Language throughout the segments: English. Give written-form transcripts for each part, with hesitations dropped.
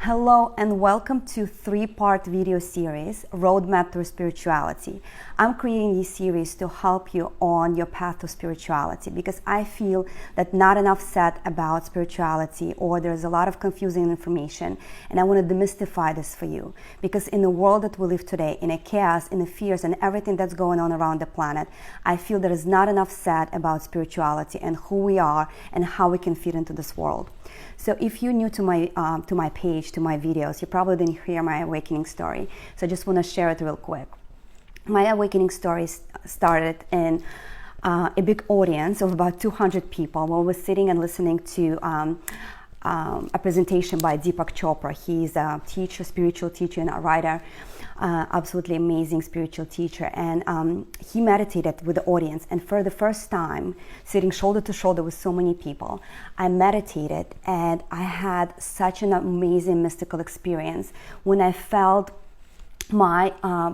Hello and welcome to three-part video series, Roadmap Through Spirituality. I'm creating this series to help you on your path to spirituality because I feel that not enough said about spirituality, or there's a lot of confusing information, and I want to demystify this for you because in the world that we live today, in a chaos, in the fears and everything that's going on around the planet, I feel there is not enough said about spirituality and who we are and how we can fit into this world. So if you're new to my page, to my videos, you probably didn't hear my awakening story. So I just want to share it real quick. My awakening story started in a big audience of about 200 people while we're sitting and listening to a presentation by Deepak Chopra. He's a teacher, spiritual teacher and a writer, absolutely amazing spiritual teacher. And he meditated with the audience. And for the first time, sitting shoulder to shoulder with so many people, I meditated and I had such an amazing mystical experience when I felt my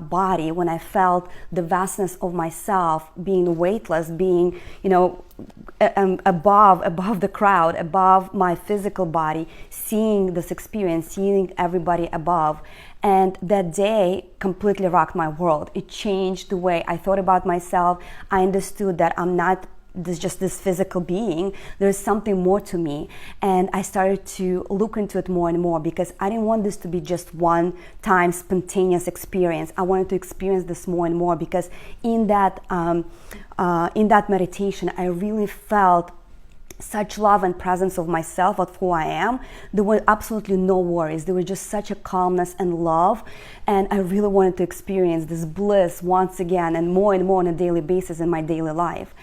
body, when I felt the vastness of myself being weightless, being, above the crowd, above my physical body, seeing this experience, seeing everybody above. And that day completely rocked my world. It changed the way I thought about myself. I understood that I'm not just this physical being. There's something more to me, and I started to look into it more and more because I didn't want this to be just one time spontaneous experience. I wanted to experience this more and more because in that meditation I really felt such love and presence of myself, of who I am. There were absolutely no worries. There was just such a calmness and love, and I really wanted to experience this bliss once again and more on a daily basis in my daily life.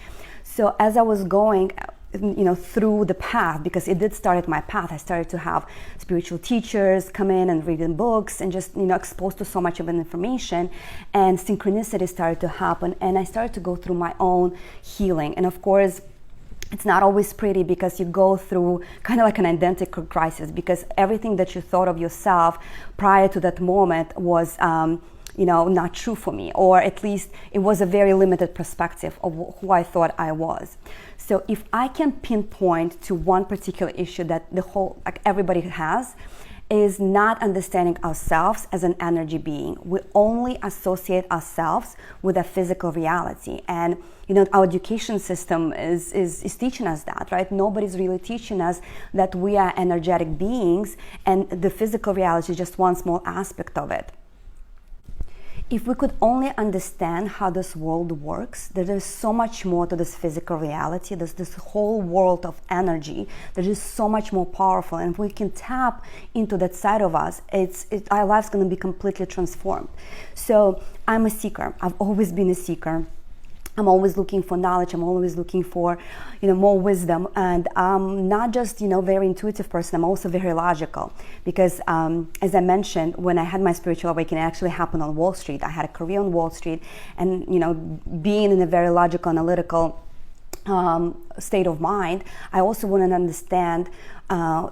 So as I was going, through the path, because it did start at my path, I started to have spiritual teachers come in and reading books and just, exposed to so much of information, and synchronicity started to happen, and I started to go through my own healing. And of course, it's not always pretty because you go through kind of like an identity crisis because everything that you thought of yourself prior to that moment was not true for me, or at least it was a very limited perspective of who I thought I was. So if I can pinpoint to one particular issue that everybody has, is not understanding ourselves as an energy being. We only associate ourselves with a physical reality. And our education system is teaching us that, right? Nobody's really teaching us that we are energetic beings and the physical reality is just one small aspect of it. If we could only understand how this world works, that there's so much more to this physical reality, there's this whole world of energy that is so much more powerful, and if we can tap into that side of us, our life's going to be completely transformed. So I'm a seeker. I've always been a seeker. I'm always looking for knowledge. I'm always looking for, more wisdom. And I'm not just, very intuitive person. I'm also very logical because, as I mentioned, when I had my spiritual awakening, it actually happened on Wall Street. I had a career on Wall Street, and, being in a very logical, analytical state of mind, I also want to understand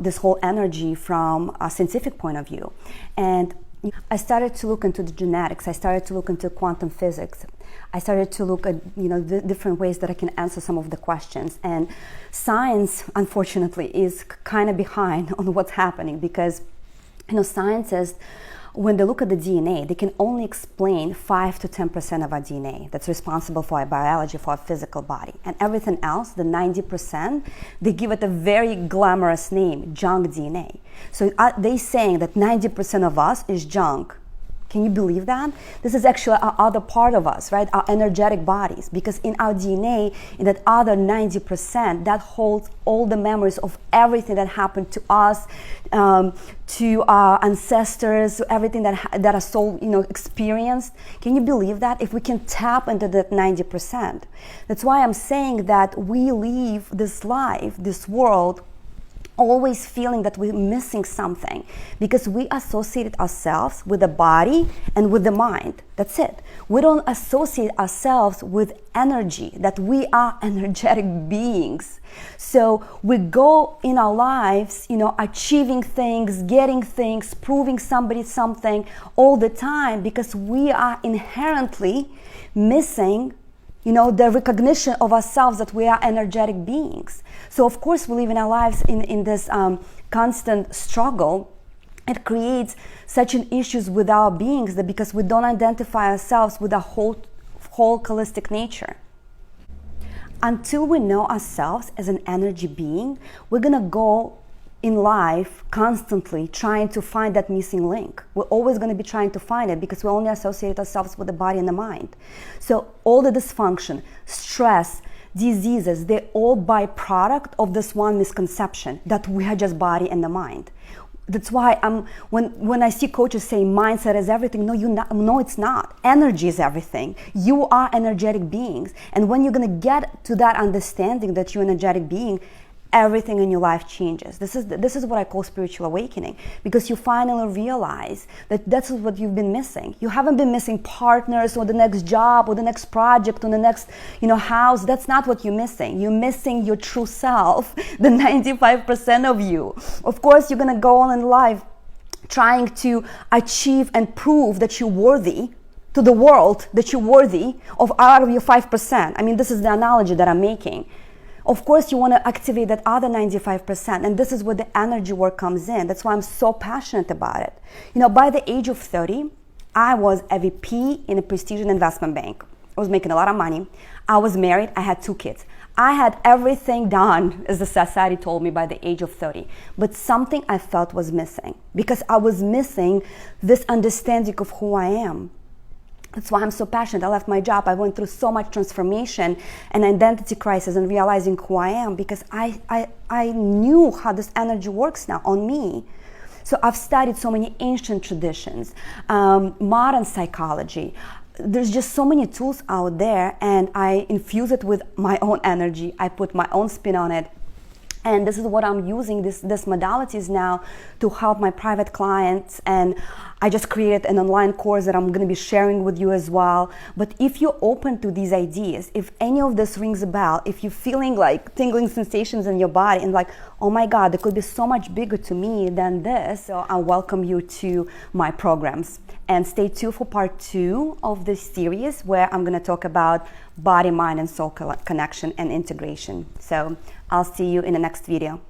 this whole energy from a scientific point of view. And I started to look into the genetics. I started to look into quantum physics. I started to look at the different ways that I can answer some of the questions. And science, unfortunately, is kind of behind on what's happening because scientists, when they look at the DNA, they can only explain 5 to 10% of our DNA that's responsible for our biology, for our physical body. And everything else, the 90%, they give it a very glamorous name, junk DNA. So they're saying that 90% of us is junk. Can you believe that? This is actually our other part of us, right? Our energetic bodies. Because in our DNA, in that other 90%, that holds all the memories of everything that happened to us, to our ancestors, everything that our soul, experienced. Can you believe that? If we can tap into that 90%. That's why I'm saying that we live this life, this world, always feeling that we're missing something because we associate ourselves with the body and with the mind. That's it. We don't associate ourselves with energy, that we are energetic beings. So we go in our lives, achieving things, getting things, proving somebody something all the time because we are inherently missing the recognition of ourselves that we are energetic beings. So of course we live in our lives in this constant struggle it creates such an issues with our beings, that because we don't identify ourselves with a whole holistic nature. Until we know ourselves as an energy being, we're gonna go in life constantly trying to find that missing link. We're always going to be trying to find it because we only associate ourselves with the body and the mind. So all the dysfunction, stress, diseases, they're all byproduct of this one misconception that we are just body and the mind. That's why when I see coaches say mindset is everything, no, it's not. Energy is everything. You are energetic beings. And when you're going to get to that understanding that you're an energetic being, everything in your life changes. This is what I call spiritual awakening, because you finally realize that that's what you've been missing. You haven't been missing partners or the next job or the next project or the next house. That's not what you're missing. You're missing your true self, the 95% of you. Of course, you're gonna go on in life trying to achieve and prove that you're worthy to the world, that you're worthy of out of your 5%. I mean, this is the analogy that I'm making. Of course, you want to activate that other 95%, and this is where the energy work comes in. That's why I'm so passionate about it. By the age of 30, I was a VP in a prestigious investment bank. I was making a lot of money. I was married. I had 2 kids. I had everything done, as the society told me, by the age of 30. But something I felt was missing, because I was missing this understanding of who I am. That's why I'm so passionate. I left my job. I went through so much transformation and identity crisis and realizing who I am, because I knew how this energy works now on me. So I've studied so many ancient traditions, modern psychology. There's just so many tools out there, and I infuse it with my own energy. I put my own spin on it. And this is what I'm using, this modalities now, to help my private clients. And I just created an online course that I'm going to be sharing with you as well. But if you're open to these ideas, if any of this rings a bell, if you're feeling like tingling sensations in your body and like, oh my God, there could be so much bigger to me than this, so I welcome you to my programs. And stay tuned for part 2 of this series, where I'm going to talk about body, mind, and soul connection and integration. So I'll see you in the next video.